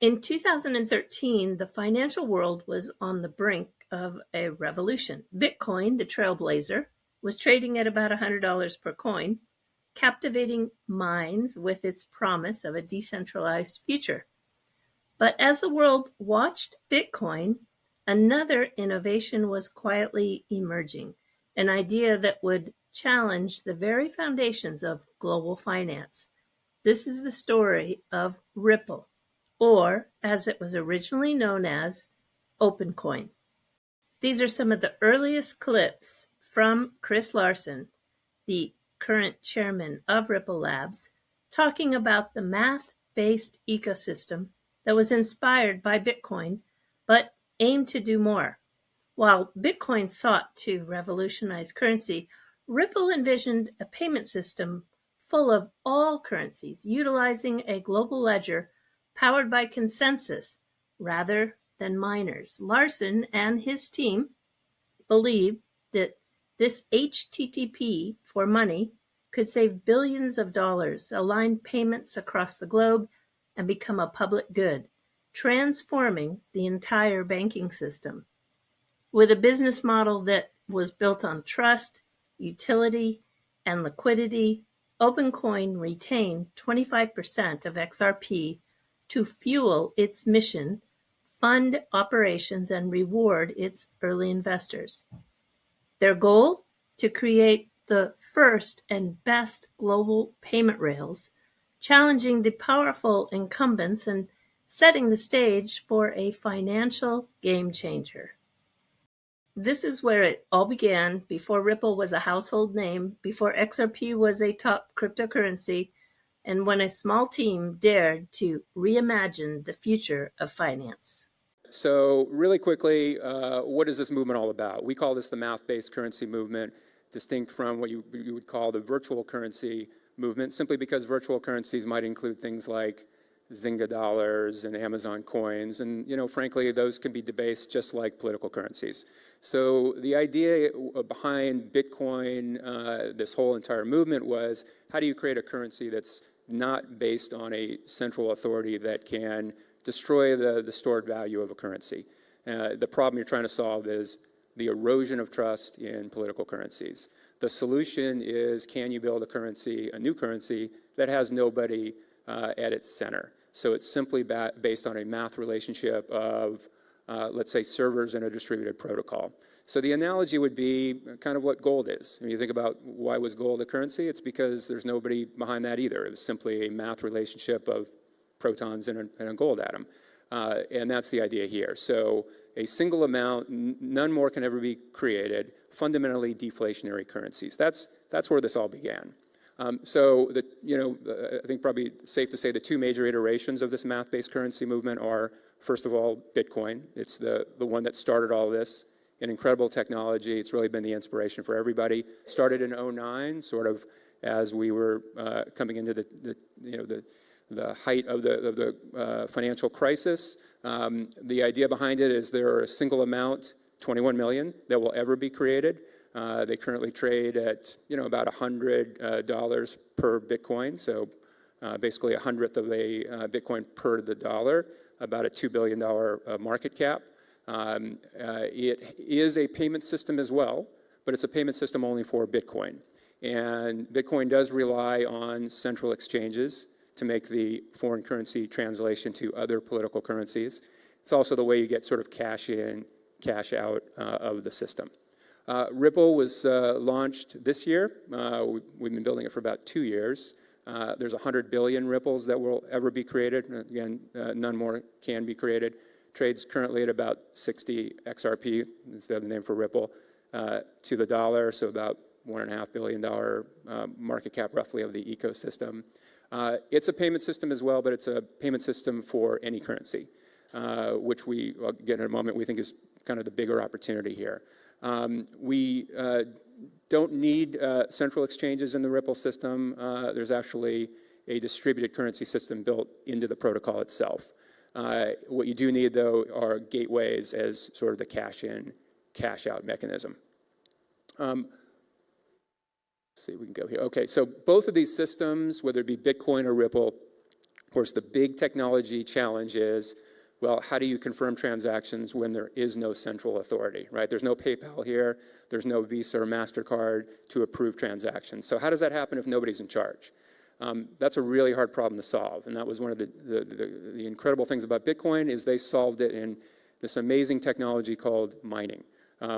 In 2013, the financial world was on the brink of a revolution. Bitcoin, the trailblazer, was trading at about $100 per coin, captivating minds with its promise of a decentralized future. But as the world watched Bitcoin, another innovation was quietly emerging, an idea that would challenge the very foundations of global finance. This is the story of Ripple, or as it was originally known as, OpenCoin. These are some of the earliest clips from Chris Larsen, the current chairman of Ripple Labs, talking about the math-based ecosystem that was inspired by Bitcoin, but aimed to do more. While Bitcoin sought to revolutionize currency, Ripple envisioned a payment system full of all currencies, utilizing a global ledger powered by consensus rather than miners. Larsen and his team believed that this HTTP for money could save billions of dollars, align payments across the globe, and become a public good, transforming the entire banking system. With a business model that was built on trust, utility, and liquidity, OpenCoin retained 25% of XRP to fuel its mission, fund operations, and reward its early investors. Their goal? To create the first and best global payment rails, challenging the powerful incumbents and setting the stage for a financial game changer. This is where it all began, before Ripple was a household name, before XRP was a top cryptocurrency, and when a small team dared to reimagine the future of finance. So really quickly, what is this movement all about? We call this the math-based currency movement, distinct from what you would call the virtual currency movement, simply because virtual currencies might include things like Zynga dollars and Amazon coins, and frankly, those can be debased just like political currencies. So the idea behind Bitcoin, this whole entire movement, was how do you create a currency that's not based on a central authority that can destroy the stored value of a currency? The problem you're trying to solve is the erosion of trust in political currencies. The solution is, can you build a new currency that has nobody at its center? So it's simply based on a math relationship of, let's say, servers in a distributed protocol. So the analogy would be kind of what gold is. When you think about why was gold a currency, it's because there's nobody behind that either. It was simply a math relationship of protons in a gold atom. And that's the idea here. So a single amount, none more can ever be created, fundamentally deflationary currencies. That's where this all began. So I think probably safe to say the two major iterations of this math-based currency movement are, first of all, Bitcoin. It's the one that started all this. An incredible technology. It's really been the inspiration for everybody. Started in 2009, sort of as we were coming into the height of the financial crisis. The idea behind it is there are a single amount, 21 million, that will ever be created. They currently trade at about $100 per Bitcoin, so basically 1/100th of a Bitcoin per the dollar, about a $2 billion market cap. It is a payment system as well, but it's a payment system only for Bitcoin. And Bitcoin does rely on central exchanges to make the foreign currency translation to other political currencies. It's also the way you get sort of cash in, cash out of the system. Ripple was launched this year. We've been building it for about 2 years. There's 100 billion ripples that will ever be created. Again, none more can be created. Trades currently at about 60 XRP, is the other name for Ripple, to the dollar, so about $1.5 billion market cap roughly of the ecosystem. It's a payment system as well, but it's a payment system for any currency, which I'll get in a moment, we think is kind of the bigger opportunity here. We don't need central exchanges in the Ripple system. There's actually a distributed currency system built into the protocol itself. What you do need, though, are gateways as sort of the cash-in, cash-out mechanism. Let's see if we can go here. Okay, so both of these systems, whether it be Bitcoin or Ripple, course, the big technology challenge is, well, how do you confirm transactions when there is no central authority, right? There's no PayPal here. There's no Visa or MasterCard to approve transactions. So how does that happen if nobody's in charge? That's a really hard problem to solve. And that was one of the incredible things about Bitcoin is they solved it in this amazing technology called mining.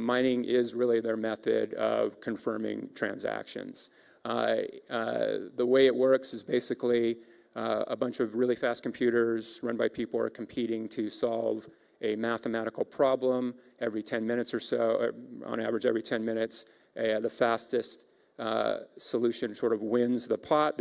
Mining is really their method of confirming transactions. The way it works is basically a bunch of really fast computers run by people are competing to solve a mathematical problem every 10 minutes or so, or on average every 10 minutes. The fastest solution sort of wins the pot.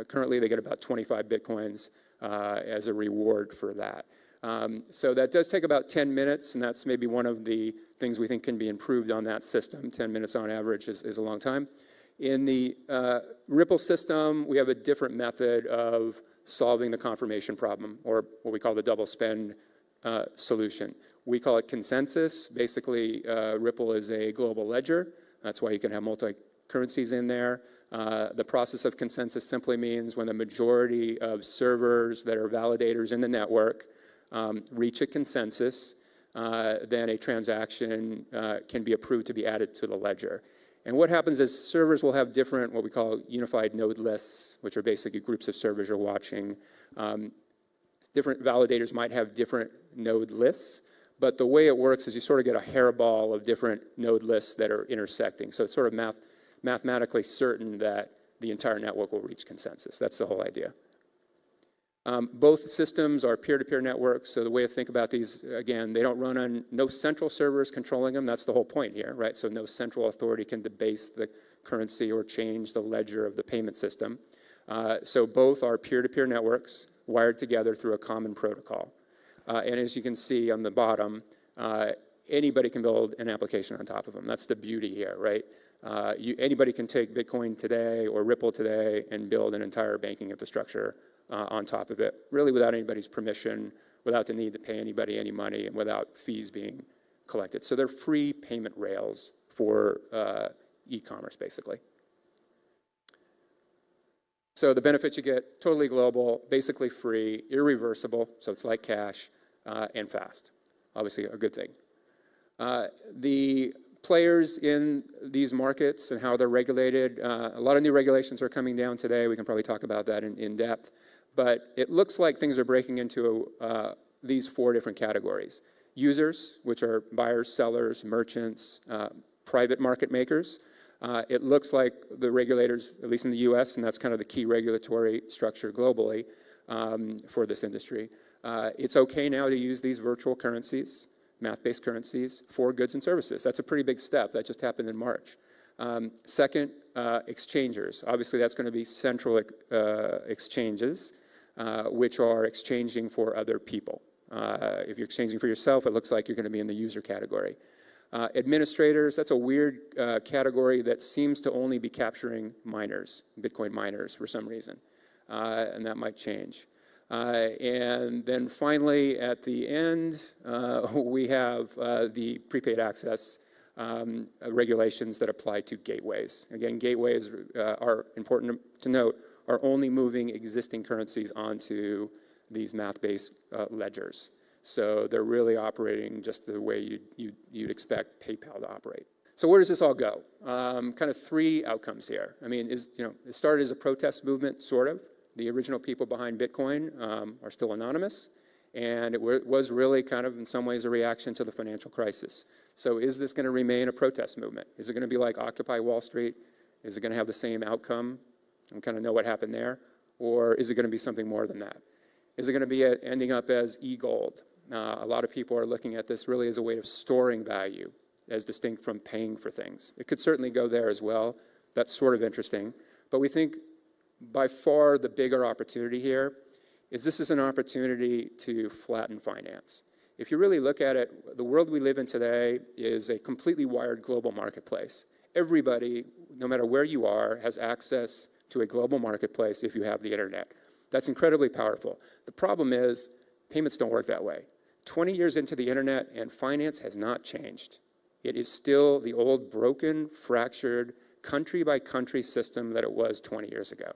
Currently they get about 25 Bitcoins as a reward for that. So that does take about 10 minutes, and that's maybe one of the things we think can be improved on that system. 10 minutes on average is a long time. In the Ripple system, we have a different method of solving the confirmation problem, or what we call the double spend solution. We call it consensus. Basically, Ripple is a global ledger. That's why you can have multi-currencies in there. The process of consensus simply means when the majority of servers that are validators in the network reach a consensus, then a transaction can be approved to be added to the ledger. And what happens is servers will have different, what we call unified node lists, which are basically groups of servers you're watching. Different validators might have different node lists, but the way it works is you sort of get a hairball of different node lists that are intersecting. So it's sort of mathematically certain that the entire network will reach consensus. That's the whole idea. Both systems are peer-to-peer networks, so the way to think about these, again, they don't run on no central servers controlling them. That's the whole point here, right? So no central authority can debase the currency or change the ledger of the payment system. So both are peer-to-peer networks wired together through a common protocol. And as you can see on the bottom, anybody can build an application on top of them. That's the beauty here, right? Anybody can take Bitcoin today or Ripple today and build an entire banking infrastructure on top of it, really without anybody's permission, without the need to pay anybody any money, and without fees being collected. So they're free payment rails for e-commerce, basically. So the benefits you get, totally global, basically free, irreversible, so it's like cash, and fast. Obviously a good thing. The players in these markets and how they're regulated, a lot of new regulations are coming down today. We can probably talk about that in depth. But it looks like things are breaking into these 4 different categories. Users, which are buyers, sellers, merchants, private market makers. It looks like the regulators, at least in the US, and that's kind of the key regulatory structure globally for this industry. It's okay now to use these virtual currencies, math-based currencies, for goods and services. That's a pretty big step. That just happened in March. Second, exchangers. Obviously, that's going to be central exchanges, which are exchanging for other people. If you're exchanging for yourself, it looks like you're going to be in the user category. Administrators, that's a weird category that seems to only be capturing miners, Bitcoin miners for some reason, and that might change. And then finally, at the end, we have the prepaid access regulations that apply to gateways. Again, gateways are important to note, are only moving existing currencies onto these math-based ledgers. So they're really operating just the way you'd expect PayPal to operate. So where does this all go? Kind of 3 outcomes here. I mean, it started as a protest movement, sort of. The original people behind Bitcoin are still anonymous, and it was really kind of in some ways a reaction to the financial crisis. So is this going to remain a protest movement? Is it going to be like Occupy Wall Street? Is it going to have the same outcome and kind of know what happened there? Or is it going to be something more than that? Is it going to be ending up as e-gold? A lot of people are looking at this really as a way of storing value as distinct from paying for things. It could certainly go there as well. That's sort of interesting. But we think by far the bigger opportunity here is this is an opportunity to flatten finance. If you really look at it, the world we live in today is a completely wired global marketplace. Everybody, no matter where you are, has access to a global marketplace if you have the internet. That's incredibly powerful. The problem is payments don't work that way. 20 years into the internet and finance has not changed. It is still the old broken, fractured, country by country system that it was 20 years ago.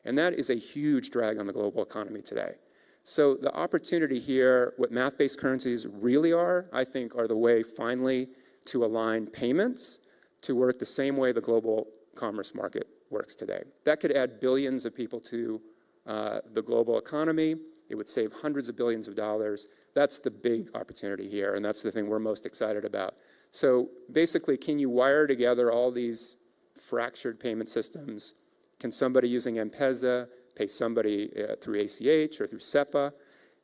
And that is a huge drag on the global economy today. So the opportunity here, what math-based currencies really are, I think, are the way finally to align payments to work the same way the global commerce market works today. That could add billions of people to the global economy. It would save hundreds of billions of dollars. That's the big opportunity here, and that's the thing we're most excited about. So basically, can you wire together all these fractured payment systems? Can somebody using M-Pesa pay somebody through ACH or through SEPA?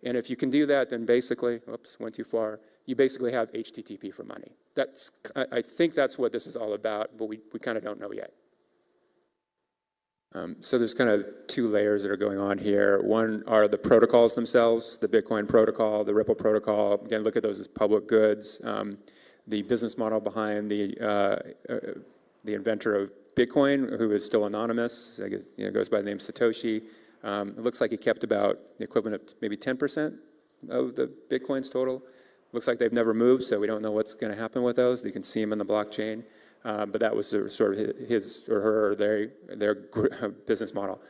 And if you can do that, then basically, oops, went too far, you basically have HTTP for money. I think that's what this is all about, but we kind of don't know yet. So there's kind of two layers that are going on here. One are the protocols themselves, the Bitcoin protocol, the Ripple protocol. Again, look at those as public goods. The business model behind the inventor of Bitcoin, who is still anonymous, I guess, goes by the name Satoshi. It looks like he kept about the equivalent of maybe 10% of the Bitcoin's total. Looks like they've never moved, so we don't know what's going to happen with those. You can see them in the blockchain. But that was sort of his or her or their business model.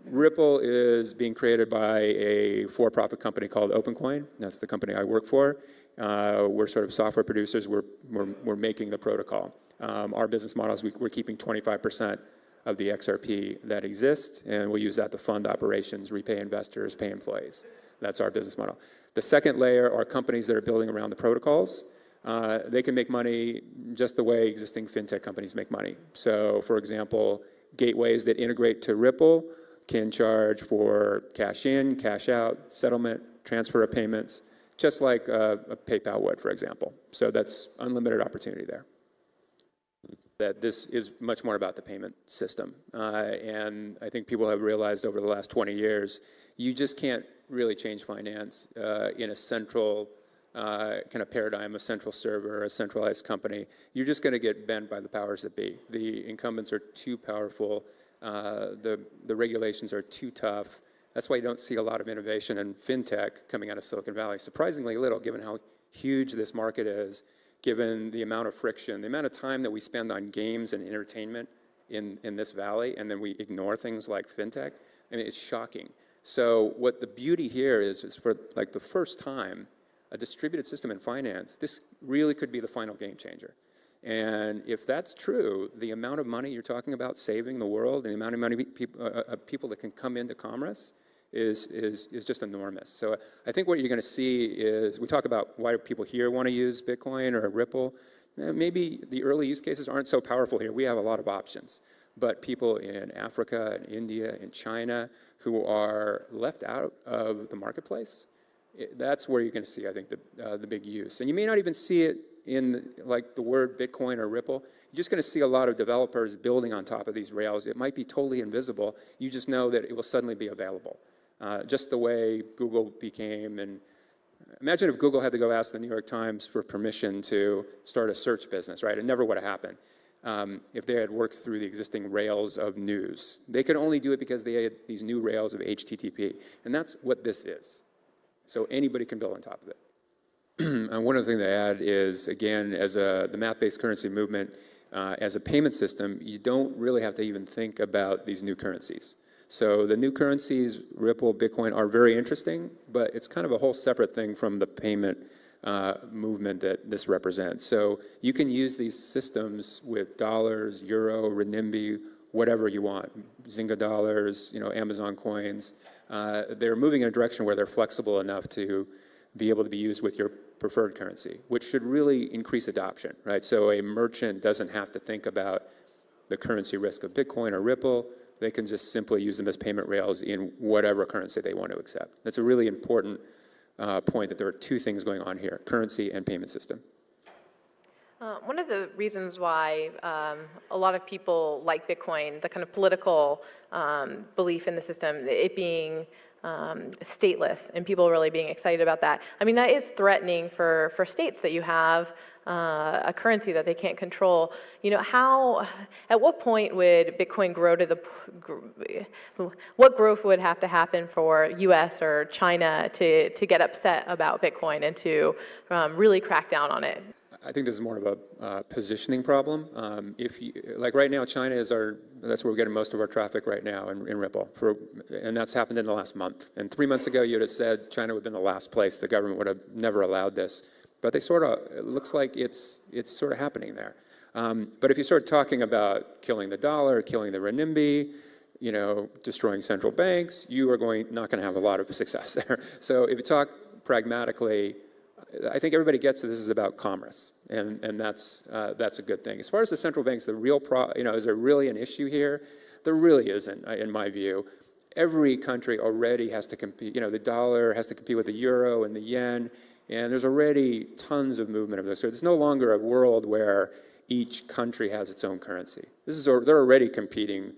Ripple is being created by a for-profit company called OpenCoin. That's the company I work for. We're sort of software producers. We're making the protocol. Our business model is we're keeping 25% of the XRP that exists, and we'll use that to fund operations, repay investors, pay employees. That's our business model. The second layer are companies that are building around the protocols. They can make money just the way existing fintech companies make money. So, for example, gateways that integrate to Ripple can charge for cash in, cash out, settlement, transfer of payments, just like a PayPal would, for example. So that's unlimited opportunity there. That this is much more about the payment system. And I think people have realized over the last 20 years, you just can't really change finance in a central kind of paradigm, a central server, a centralized company. You're just going to get bent by the powers that be. The incumbents are too powerful. The regulations are too tough. That's why you don't see a lot of innovation in fintech coming out of Silicon Valley. Surprisingly little, given how huge this market is, given the amount of friction, the amount of time that we spend on games and entertainment in this valley, and then we ignore things like fintech. I mean, it's shocking. So what the beauty here is for like the first time, a distributed system in finance, this really could be the final game changer. And if that's true, the amount of money you're talking about saving the world, and the amount of money people that can come into commerce is just enormous. So I think what you're going to see is, we talk about why people here want to use Bitcoin or Ripple. Maybe the early use cases aren't so powerful here. We have a lot of options. But people in Africa, and India, and China who are left out of the marketplace, that's where you're going to see, I think, the big use. And you may not even see it in like the word Bitcoin or Ripple. You're just going to see a lot of developers building on top of these rails. It might be totally invisible. You just know that it will suddenly be available. Just the way Google became. And imagine if Google had to go ask the New York Times for permission to start a search business, right? It never would have happened if they had worked through the existing rails of news. They could only do it because they had these new rails of HTTP. And that's what this is. So anybody can build on top of it. And one other thing to add is, again, as the math-based currency movement, as a payment system, you don't really have to even think about these new currencies. So the new currencies, Ripple, Bitcoin, are very interesting, but it's kind of a whole separate thing from the payment movement that this represents. So you can use these systems with dollars, euro, renminbi, whatever you want, Zynga dollars, Amazon coins. They're moving in a direction where they're flexible enough to be able to be used with your preferred currency, which should really increase adoption, right? So a merchant doesn't have to think about the currency risk of Bitcoin or Ripple. They can just simply use them as payment rails in whatever currency they want to accept. That's a really important point, that there are two things going on here, currency and payment system. One of the reasons why a lot of people like Bitcoin, the kind of political belief in the system, it being stateless, and people really being excited about that. I mean, that is threatening for states, that you have a currency that they can't control. At what point would Bitcoin grow to what growth would have to happen for US or China to get upset about Bitcoin and to really crack down on it? I think this is more of a positioning problem. Like right now, China is that's where we're getting most of our traffic right now in Ripple, and that's happened in the last month. And 3 months ago, you'd have said China would have been the last place. The government would have never allowed this. But it looks like it's sort of happening there. But if you start talking about killing the dollar, killing the renminbi, destroying central banks, you are not going to have a lot of success there. So if you talk pragmatically, I think everybody gets that this is about commerce, and that's a good thing. As far as the central banks, is there really an issue here? There really isn't, in my view. Every country already has to compete. The dollar has to compete with the euro and the yen, and there's already tons of movement of this. So it's no longer a world where each country has its own currency. They're already competing,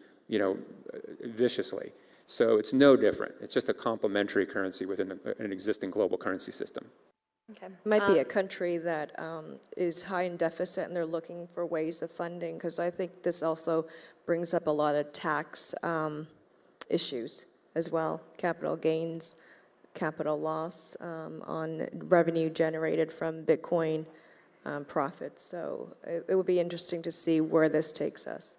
viciously. So it's no different. It's just a complementary currency within an existing global currency system. Okay. Might be a country that is high in deficit and they're looking for ways of funding, because I think this also brings up a lot of tax issues as well, capital gains, capital loss on revenue generated from Bitcoin profits. So it would be interesting to see where this takes us.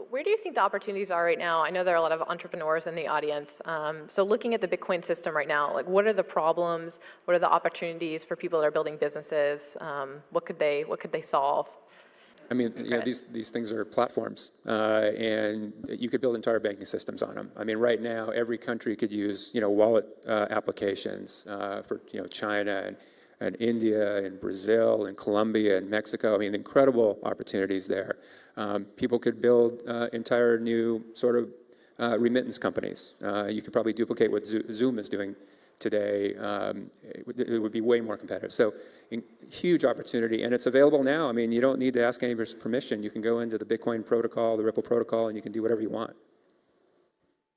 Where do you think the opportunities are right now? I know there are a lot of entrepreneurs in the audience. So looking at the Bitcoin system right now, like what are the problems? What are the opportunities for people that are building businesses? What could they solve? I mean, these things are platforms, and you could build entire banking systems on them. I mean, right now, every country could use, wallet applications for, China and India and Brazil and Colombia and Mexico. I mean, incredible opportunities there. People could build entire new sort of remittance companies. You could probably duplicate what Zoom is doing today. It would be way more competitive. So huge opportunity, and it's available now. I mean, you don't need to ask anybody's permission. You can go into the Bitcoin protocol, the Ripple protocol, and you can do whatever you want.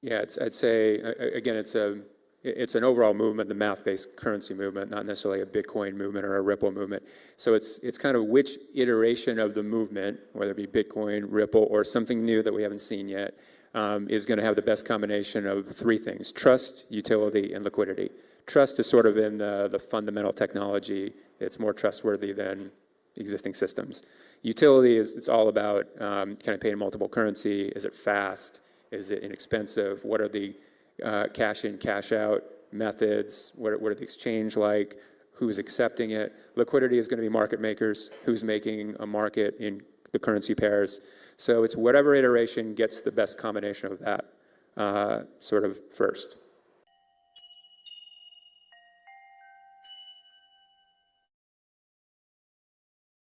Yeah, I'd say, again, it's an overall movement, the math-based currency movement, not necessarily a Bitcoin movement or a Ripple movement. So it's kind of which iteration of the movement, whether it be Bitcoin, Ripple, or something new that we haven't seen yet, is going to have the best combination of three things: trust, utility, and liquidity. Trust is sort of in the fundamental technology. It's more trustworthy than existing systems. Utility it's all about kind of paying multiple currency. Is it fast? Is it inexpensive? What are the cash in, cash out methods? What are the exchange like? Who's accepting it? Liquidity is going to be market makers. Who's making a market in the currency pairs? So it's whatever iteration gets the best combination of that sort of first.